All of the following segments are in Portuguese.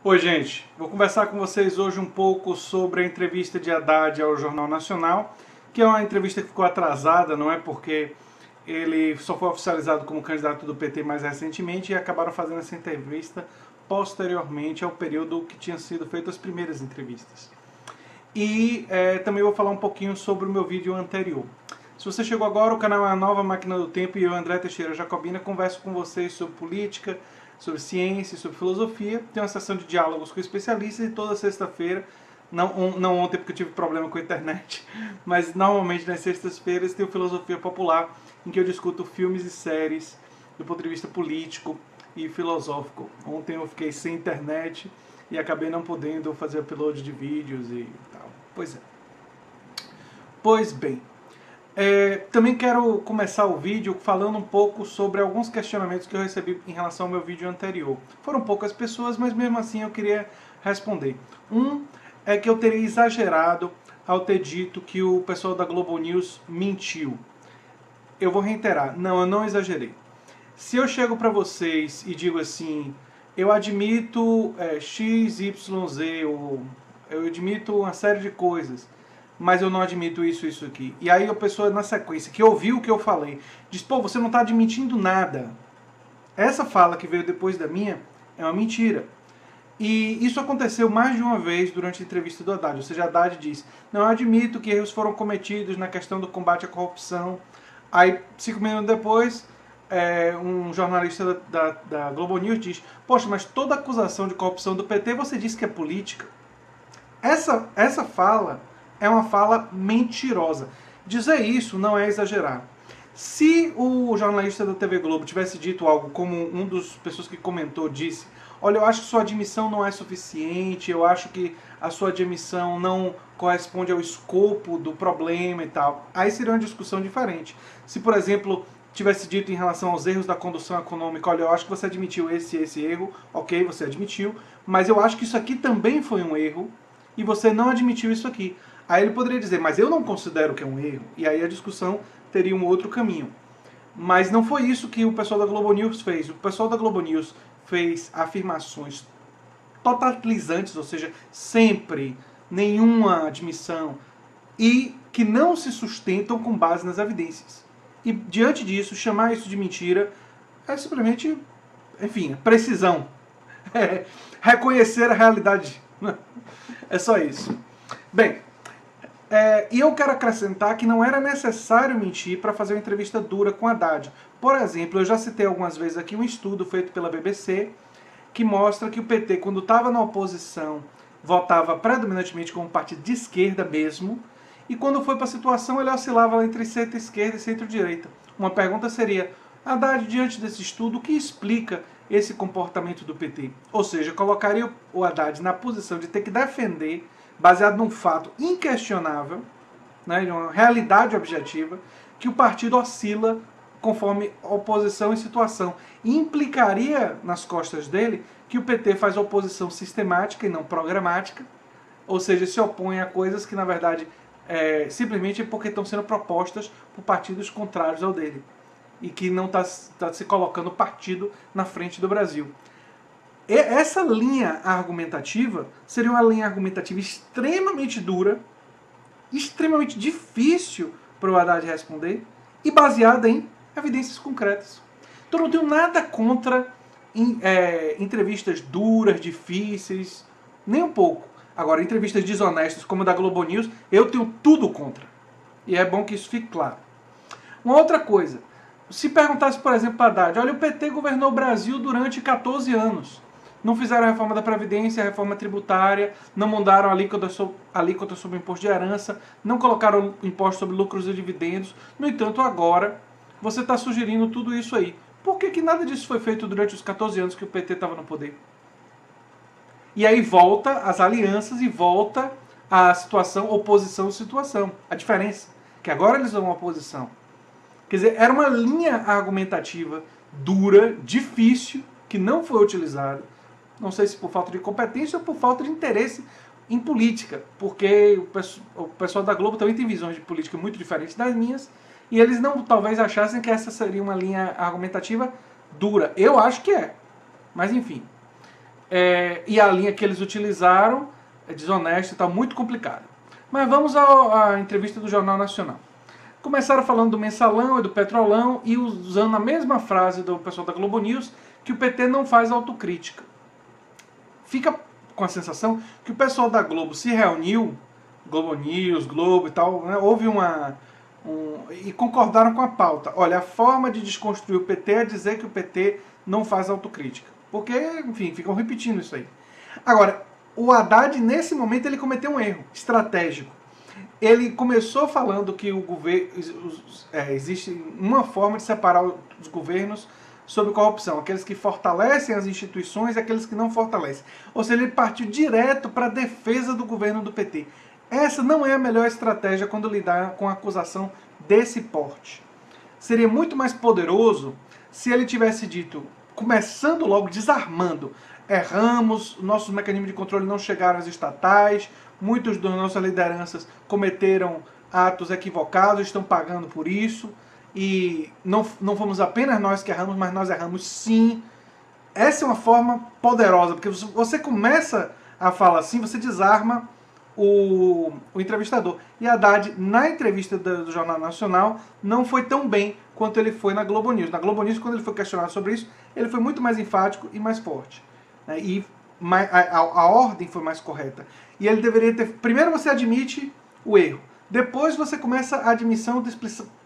Oi, gente. Vou conversar com vocês hoje um pouco sobre a entrevista de Haddad ao Jornal Nacional, que é uma entrevista que ficou atrasada, não é porque ele só foi oficializado como candidato do PT mais recentemente e acabaram fazendo essa entrevista posteriormente ao período que tinham sido feitas as primeiras entrevistas. E também vou falar um pouquinho sobre o meu vídeo anterior. Se você chegou agora, o canal é a Nova Máquina do Tempo e eu, André Teixeira Jacobina, converso com vocês sobre política, sobre ciência, sobre filosofia. Tem uma sessão de diálogos com especialistas e toda sexta-feira, não ontem porque eu tive problema com a internet, mas normalmente nas sextas-feiras tem o Filosofia Popular, em que eu discuto filmes e séries do ponto de vista político e filosófico. Ontem eu fiquei sem internet e acabei não podendo fazer upload de vídeos e tal. Pois é. Pois bem. Também quero começar o vídeo falando um pouco sobre alguns questionamentos que eu recebi em relação ao meu vídeo anterior. Foram poucas pessoas, mas mesmo assim eu queria responder. Um é que eu teria exagerado ao ter dito que o pessoal da Globo News mentiu. Eu vou reiterar, não, eu não exagerei. Se eu chego para vocês e digo assim, eu admito X, Y, Z, ou eu admito uma série de coisas, mas eu não admito isso, isso aqui. E aí a pessoa na sequência, que ouviu o que eu falei, diz, pô, você não está admitindo nada. Essa fala que veio depois da minha é uma mentira. E isso aconteceu mais de uma vez durante a entrevista do Haddad. Ou seja, Haddad diz, não, eu admito que erros foram cometidos na questão do combate à corrupção. Aí, 5 minutos depois, um jornalista da Globo News diz, poxa, mas toda acusação de corrupção do PT você disse que é política. Essa fala é uma fala mentirosa. Dizer isso não é exagerar. Se o jornalista da TV Globo tivesse dito algo como um dos pessoas que comentou disse, olha, eu acho que sua admissão não é suficiente, eu acho que a sua admissão não corresponde ao escopo do problema e tal, aí seria uma discussão diferente. Se, por exemplo, tivesse dito em relação aos erros da condução econômica, olha, eu acho que você admitiu esse erro, ok, você admitiu, mas eu acho que isso aqui também foi um erro e você não admitiu isso aqui. Aí ele poderia dizer, mas eu não considero que é um erro, e aí a discussão teria um outro caminho. Mas não foi isso que o pessoal da Globo News fez. O pessoal da Globo News fez afirmações totalizantes, ou seja, sempre nenhuma admissão, e que não se sustentam com base nas evidências. E diante disso, chamar isso de mentira é simplesmente, enfim, precisão. É reconhecer a realidade. É só isso. Bem, e eu quero acrescentar que não era necessário mentir para fazer uma entrevista dura com Haddad. Por exemplo, eu já citei algumas vezes aqui um estudo feito pela BBC que mostra que o PT, quando estava na oposição, votava predominantemente como partido de esquerda mesmo, e quando foi para a situação ele oscilava entre centro-esquerda e centro-direita. Uma pergunta seria, Haddad, diante desse estudo, o que explica esse comportamento do PT? Ou seja, colocaria o Haddad na posição de ter que defender, baseado num fato inquestionável, né, de uma realidade objetiva, que o partido oscila conforme oposição e situação. E implicaria nas costas dele que o PT faz oposição sistemática e não programática, ou seja, se opõe a coisas que, na verdade, simplesmente porque estão sendo propostas por partidos contrários ao dele. E que não está se colocando o partido na frente do Brasil. Essa linha argumentativa seria uma linha argumentativa extremamente dura, extremamente difícil para o Haddad responder e baseada em evidências concretas. Então não tenho nada contra entrevistas duras, difíceis, nem um pouco. Agora, entrevistas desonestas como a da Globo News, eu tenho tudo contra. E é bom que isso fique claro. Uma outra coisa, se perguntasse, por exemplo, para Haddad, olha, o PT governou o Brasil durante 14 anos. Não fizeram a reforma da Previdência, a reforma tributária, não mudaram a alíquota sobre o imposto de herança, não colocaram imposto sobre lucros e dividendos. No entanto, agora, você está sugerindo tudo isso aí. Por que nada disso foi feito durante os 14 anos que o PT estava no poder? E aí volta as alianças e volta a situação, oposição-situação. A diferença, que agora eles dão uma oposição. Quer dizer, era uma linha argumentativa dura, difícil, que não foi utilizada. Não sei se por falta de competência ou por falta de interesse em política, porque o pessoal da Globo também tem visões de política muito diferentes das minhas, e eles não talvez achassem que essa seria uma linha argumentativa dura. Eu acho que é, mas enfim. e a linha que eles utilizaram é desonesta e tal, muito complicada. Mas vamos à entrevista do Jornal Nacional. Começaram falando do mensalão e do petrolão e usando a mesma frase do pessoal da Globo News, que o PT não faz autocrítica. Fica com a sensação que o pessoal da Globo se reuniu, Globo News, Globo e tal, né, houve e concordaram com a pauta. Olha, a forma de desconstruir o PT é dizer que o PT não faz autocrítica. Porque, enfim, ficam repetindo isso aí. Agora, o Haddad, nesse momento, ele cometeu um erro estratégico. Ele começou falando que o governo existe uma forma de separar os governos sobre corrupção, aqueles que fortalecem as instituições e aqueles que não fortalecem. Ou seja, ele partiu direto para a defesa do governo do PT. Essa não é a melhor estratégia quando lidar com a acusação desse porte. Seria muito mais poderoso se ele tivesse dito, começando logo, desarmando: erramos, nossos mecanismos de controle não chegaram às estatais, muitos das nossas lideranças cometeram atos equivocados, estão pagando por isso, e não fomos apenas nós que erramos, mas nós erramos sim. Essa é uma forma poderosa, porque você começa a falar assim, você desarma o entrevistador. E Haddad, na entrevista do Jornal Nacional, não foi tão bem quanto ele foi na Globo News. Na Globo News, quando ele foi questionado sobre isso, ele foi muito mais enfático e mais forte. E a ordem foi mais correta. E ele deveria ter... Primeiro você admite o erro. Depois você começa a admissão da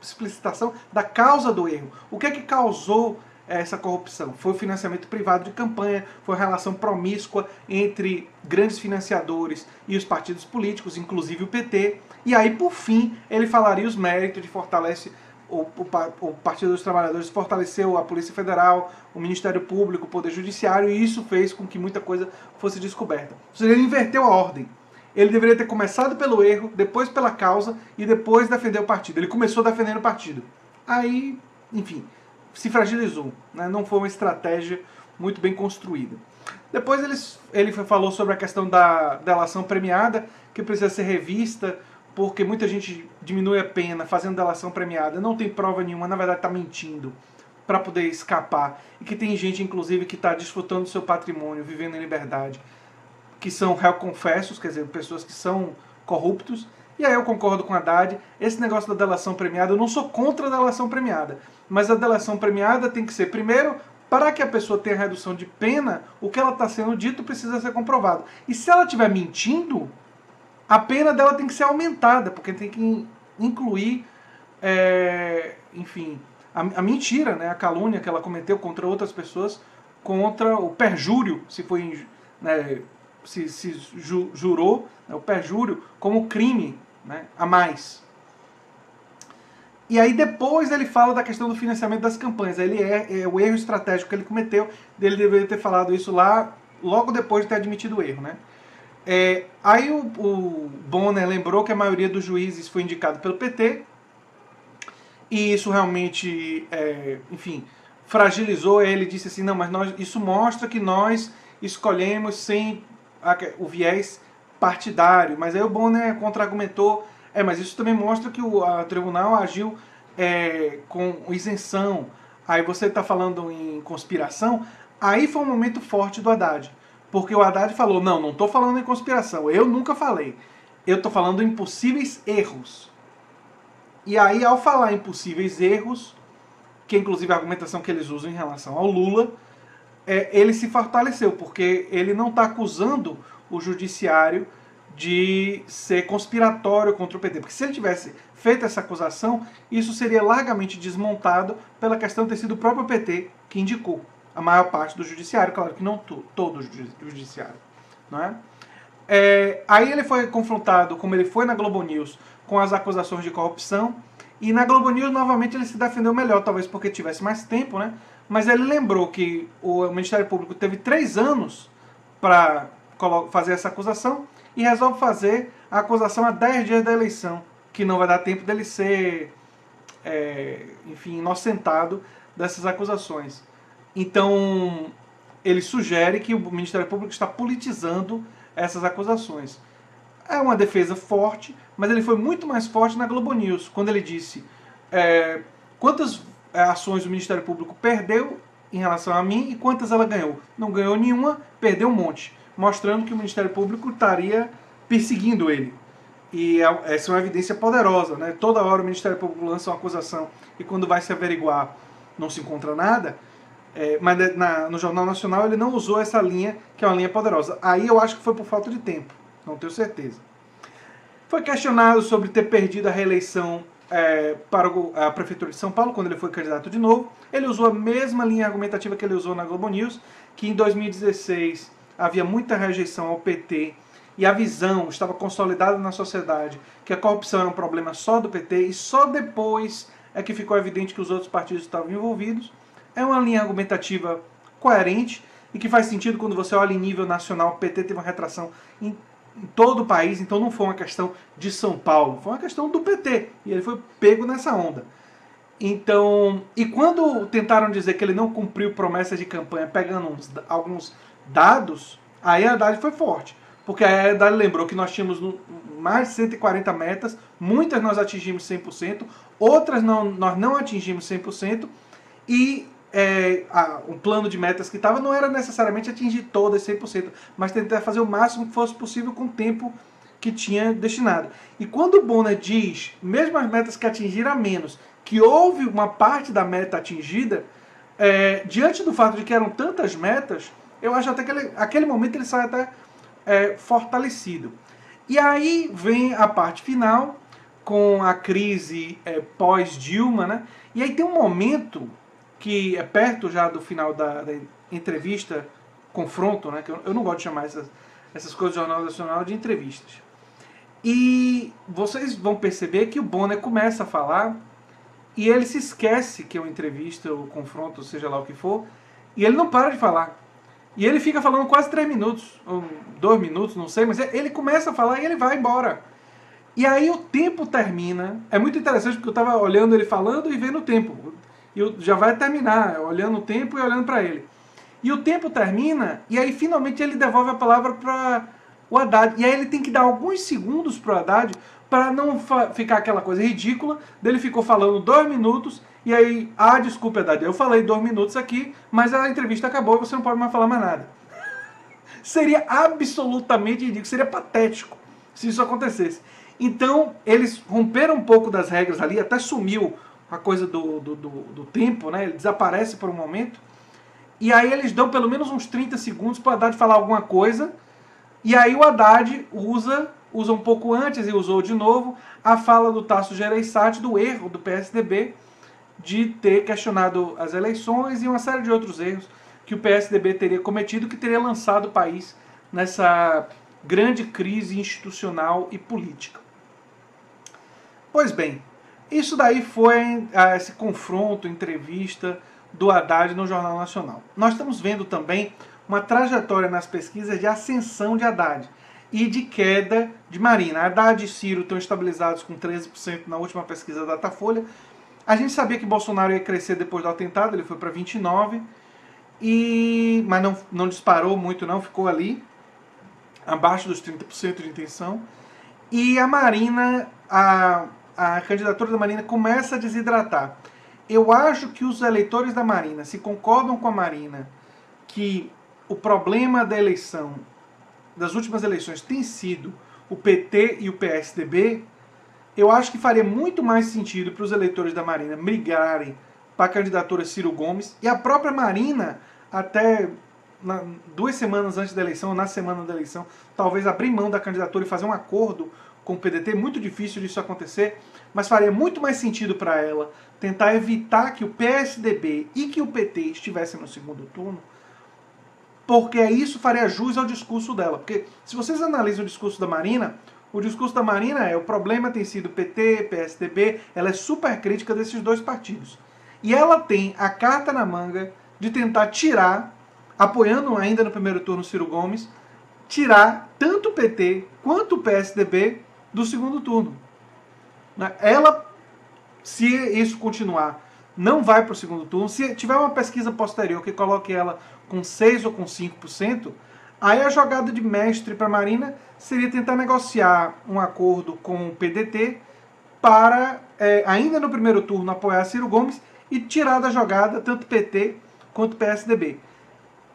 explicitação da causa do erro. O que é que causou essa corrupção? Foi o financiamento privado de campanha, foi a relação promíscua entre grandes financiadores e os partidos políticos, inclusive o PT. E aí, por fim, ele falaria os méritos de fortalecer o Partido dos Trabalhadores, fortaleceu a Polícia Federal, o Ministério Público, o Poder Judiciário, e isso fez com que muita coisa fosse descoberta. Ou seja, ele inverteu a ordem. Ele deveria ter começado pelo erro, depois pela causa e depois defender o partido. Ele começou defendendo o partido. Aí, enfim, se fragilizou, né? Não foi uma estratégia muito bem construída. Depois ele falou sobre a questão da delação premiada, que precisa ser revista, porque muita gente diminui a pena fazendo delação premiada, não tem prova nenhuma, na verdade está mentindo para poder escapar. E que tem gente, inclusive, que está desfrutando do seu patrimônio, vivendo em liberdade, que são réu-confessos, quer dizer, pessoas que são corruptos. E aí eu concordo com a Haddad, esse negócio da delação premiada, eu não sou contra a delação premiada, mas a delação premiada tem que ser, primeiro, para que a pessoa tenha redução de pena, o que ela está sendo dito precisa ser comprovado. E se ela estiver mentindo, a pena dela tem que ser aumentada, porque tem que incluir, enfim, a mentira, né, a calúnia que ela cometeu contra outras pessoas, contra o perjúrio, se foi, né, se jurou, né, o perjúrio como crime, né, a mais. E aí depois ele fala da questão do financiamento das campanhas. Ele o erro estratégico que ele cometeu, ele deveria ter falado isso lá, logo depois de ter admitido o erro, né? Aí o Bonner lembrou que a maioria dos juízes foi indicado pelo PT, e isso realmente, enfim, fragilizou. Ele disse assim, não, mas isso mostra que nós escolhemos sem o viés partidário. Mas aí o Bonner contra-argumentou, mas isso também mostra que o tribunal agiu com isenção. Aí você está falando em conspiração. Aí foi um momento forte do Haddad. Porque o Haddad falou, não estou falando em conspiração, eu nunca falei. Eu estou falando em possíveis erros. E aí, ao falar em possíveis erros, que é inclusive a argumentação que eles usam em relação ao Lula, ele se fortaleceu, porque ele não está acusando o judiciário de ser conspiratório contra o PT. Porque se ele tivesse feito essa acusação, isso seria largamente desmontado pela questão de ter sido o próprio PT que indicou a maior parte do judiciário, claro que não todo o judiciário, não é? Aí ele foi confrontado, como ele foi na Globo News, com as acusações de corrupção, e na Globo News novamente ele se defendeu melhor, talvez porque tivesse mais tempo, né? Mas ele lembrou que o Ministério Público teve 3 anos para fazer essa acusação e resolve fazer a acusação a 10 dias da eleição, que não vai dar tempo dele ser, enfim, inocentado dessas acusações. Então, ele sugere que o Ministério Público está politizando essas acusações. É uma defesa forte, mas ele foi muito mais forte na Globo News, quando ele disse quantas ações o Ministério Público perdeu em relação a mim e quantas ela ganhou. Não ganhou nenhuma, perdeu um monte, mostrando que o Ministério Público estaria perseguindo ele. E essa é uma evidência poderosa, né? Toda hora o Ministério Público lança uma acusação e quando vai se averiguar não se encontra nada. Mas no Jornal Nacional ele não usou essa linha, que é uma linha poderosa. Aí eu acho que foi por falta de tempo, não tenho certeza. Foi questionado sobre ter perdido a reeleição para a Prefeitura de São Paulo, quando ele foi candidato de novo. Ele usou a mesma linha argumentativa que ele usou na Globo News, que em 2016 havia muita rejeição ao PT e a visão estava consolidada na sociedade que a corrupção era um problema só do PT e só depois é que ficou evidente que os outros partidos estavam envolvidos. É uma linha argumentativa coerente e que faz sentido quando você olha em nível nacional. O PT teve uma retração em todo o país, então não foi uma questão de São Paulo, foi uma questão do PT, e ele foi pego nessa onda. Então, e quando tentaram dizer que ele não cumpriu promessas de campanha, pegando alguns dados, aí a Haddad foi forte, porque a Haddad lembrou que nós tínhamos mais de 140 metas, muitas nós atingimos 100%, outras nós não atingimos 100%, e um plano de metas que estava não era necessariamente atingir todas 100%, mas tentar fazer o máximo que fosse possível com o tempo que tinha destinado. E quando o Bonner diz, mesmo as metas que atingiram a menos, que houve uma parte da meta atingida, diante do fato de que eram tantas metas, eu acho até que aquele momento ele sai até fortalecido. E aí vem a parte final, com a crise pós-Dilma, né? E aí tem um momento que é perto já do final da entrevista, confronto, né? Que eu não gosto de chamar essas coisas do Jornal Nacional de entrevistas. E vocês vão perceber que o Bonner começa a falar e ele se esquece que é uma entrevista, ou confronto, seja lá o que for, e ele não para de falar. E ele fica falando quase 3 minutos, ou 2 minutos, não sei, mas ele começa a falar e ele vai embora. E aí o tempo termina. É muito interessante porque eu estava olhando ele falando e vendo o tempo. E já vai terminar, olhando o tempo e olhando para ele. E o tempo termina, e aí finalmente ele devolve a palavra para o Haddad. E aí ele tem que dar alguns segundos para o Haddad para não ficar aquela coisa ridícula dele ficou falando 2 minutos, e aí, desculpa, Haddad, eu falei 2 minutos aqui, mas a entrevista acabou e você não pode mais falar mais nada. Seria absolutamente ridículo, seria patético se isso acontecesse. Então, eles romperam um pouco das regras ali, até sumiu a coisa do tempo, né? Ele desaparece por um momento. E aí eles dão pelo menos uns 30 segundos para o Haddad falar alguma coisa. E aí o Haddad usa um pouco antes e usou de novo a fala do Tasso Gereissati do erro do PSDB de ter questionado as eleições e uma série de outros erros que o PSDB teria cometido, que teria lançado o país nessa grande crise institucional e política. Pois bem, isso daí foi esse confronto, entrevista do Haddad no Jornal Nacional. Nós estamos vendo também uma trajetória nas pesquisas de ascensão de Haddad e de queda de Marina. Haddad e Ciro estão estabilizados com 13% na última pesquisa da Datafolha. A gente sabia que Bolsonaro ia crescer depois do atentado, ele foi para 29%, mas não disparou muito não, ficou ali, abaixo dos 30% de intenção. E a Marina, a candidatura da Marina começa a desidratar. Eu acho que os eleitores da Marina, se concordam com a Marina que o problema da eleição, das últimas eleições, tem sido o PT e o PSDB, eu acho que faria muito mais sentido para os eleitores da Marina migrarem para a candidatura Ciro Gomes, e a própria Marina, até 2 semanas antes da eleição, ou na semana da eleição, talvez abrir mão da candidatura e fazer um acordo com o PDT. Muito difícil disso acontecer, mas faria muito mais sentido para ela tentar evitar que o PSDB e que o PT estivessem no segundo turno, porque isso faria jus ao discurso dela. Porque se vocês analisam o discurso da Marina, o discurso da Marina o problema tem sido PT, PSDB, ela é super crítica desses 2 partidos. E ela tem a carta na manga de tentar tirar, apoiando ainda no primeiro turno Ciro Gomes, tirar tanto o PT quanto o PSDB do segundo turno. Ela, se isso continuar, não vai para o segundo turno. Se tiver uma pesquisa posterior que coloque ela com 6% ou com 5%, aí a jogada de mestre para a Marina seria tentar negociar um acordo com o PDT para, ainda no primeiro turno, apoiar Ciro Gomes e tirar da jogada tanto PT quanto o PSDB.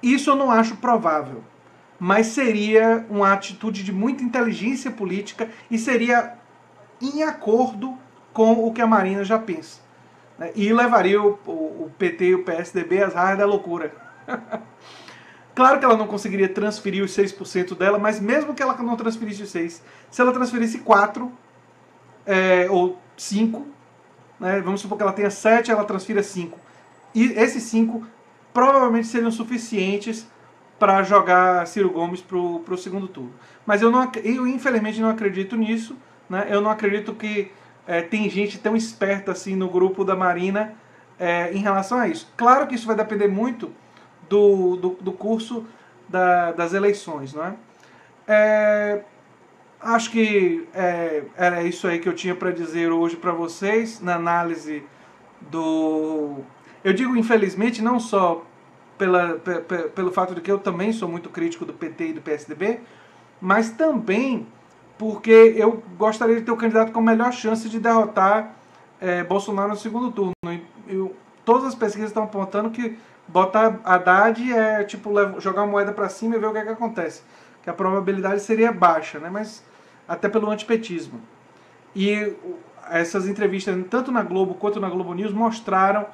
Isso eu não acho provável, mas seria uma atitude de muita inteligência política e seria em acordo com o que a Marina já pensa, né? E levaria o PT e o PSDB às raias da loucura. Claro que ela não conseguiria transferir os 6% dela, mas mesmo que ela não transferisse os 6%, se ela transferisse 4% ou 5%, né, vamos supor que ela tenha 7%, ela transfira 5%. E esses 5% provavelmente seriam suficientes para jogar Ciro Gomes para o segundo turno. Mas eu infelizmente não acredito nisso, né? Eu não acredito que tem gente tão esperta assim no grupo da Marina em relação a isso. Claro que isso vai depender muito do curso das eleições, não é? Acho que era isso aí que eu tinha para dizer hoje para vocês na análise do... Eu digo infelizmente não só pelo fato de que eu também sou muito crítico do PT e do PSDB, mas também porque eu gostaria de ter o candidato com a melhor chance de derrotar Bolsonaro no segundo turno. Todas as pesquisas estão apontando que botar Haddad é tipo jogar a moeda para cima e ver o que é que acontece. Que a probabilidade seria baixa, né? Mas até pelo antipetismo. E essas entrevistas, tanto na Globo quanto na Globo News, mostraram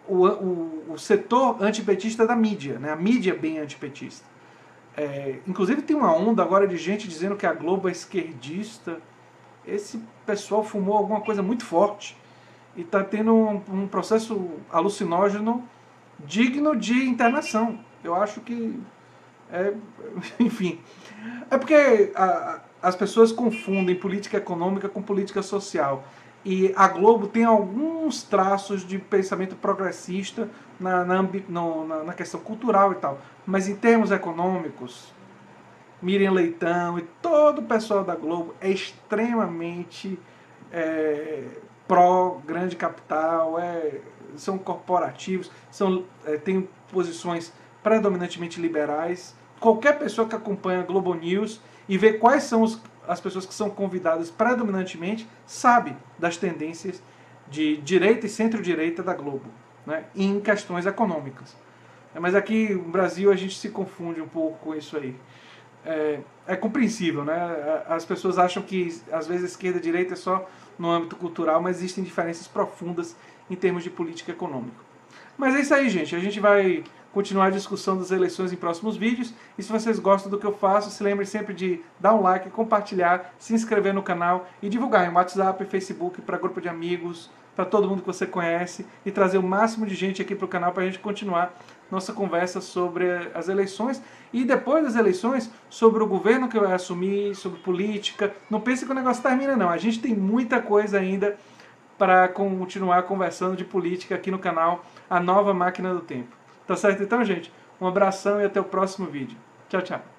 o setor antipetista da mídia, né? A mídia bem antipetista. Inclusive tem uma onda agora de gente dizendo que a Globo é esquerdista. Esse pessoal fumou alguma coisa muito forte e está tendo um processo alucinógeno digno de internação. Eu acho que... enfim... É porque as pessoas confundem política econômica com política social. E a Globo tem alguns traços de pensamento progressista na questão cultural e tal. Mas em termos econômicos, Miriam Leitão e todo o pessoal da Globo é extremamente pró-grande capital, são corporativos, têm posições predominantemente liberais. Qualquer pessoa que acompanha a Globo News e vê quais são as pessoas que são convidadas predominantemente sabe das tendências de direita e centro-direita da Globo, né, em questões econômicas. Mas aqui no Brasil a gente se confunde um pouco com isso aí. É compreensível, né? As pessoas acham que às vezes esquerda e direita é só no âmbito cultural, mas existem diferenças profundas em termos de política econômica. Mas é isso aí, gente. A gente vai continuar a discussão das eleições em próximos vídeos. E se vocês gostam do que eu faço, se lembrem sempre de dar um like, compartilhar, se inscrever no canal e divulgar em WhatsApp e Facebook para grupo de amigos, para todo mundo que você conhece e trazer o máximo de gente aqui para o canal para a gente continuar nossa conversa sobre as eleições e depois das eleições sobre o governo que vai assumir, sobre política. Não pense que o negócio termina não, a gente tem muita coisa ainda para continuar conversando de política aqui no canal A Nova Máquina do Tempo. Tá certo então, gente? Um abração e até o próximo vídeo. Tchau, tchau.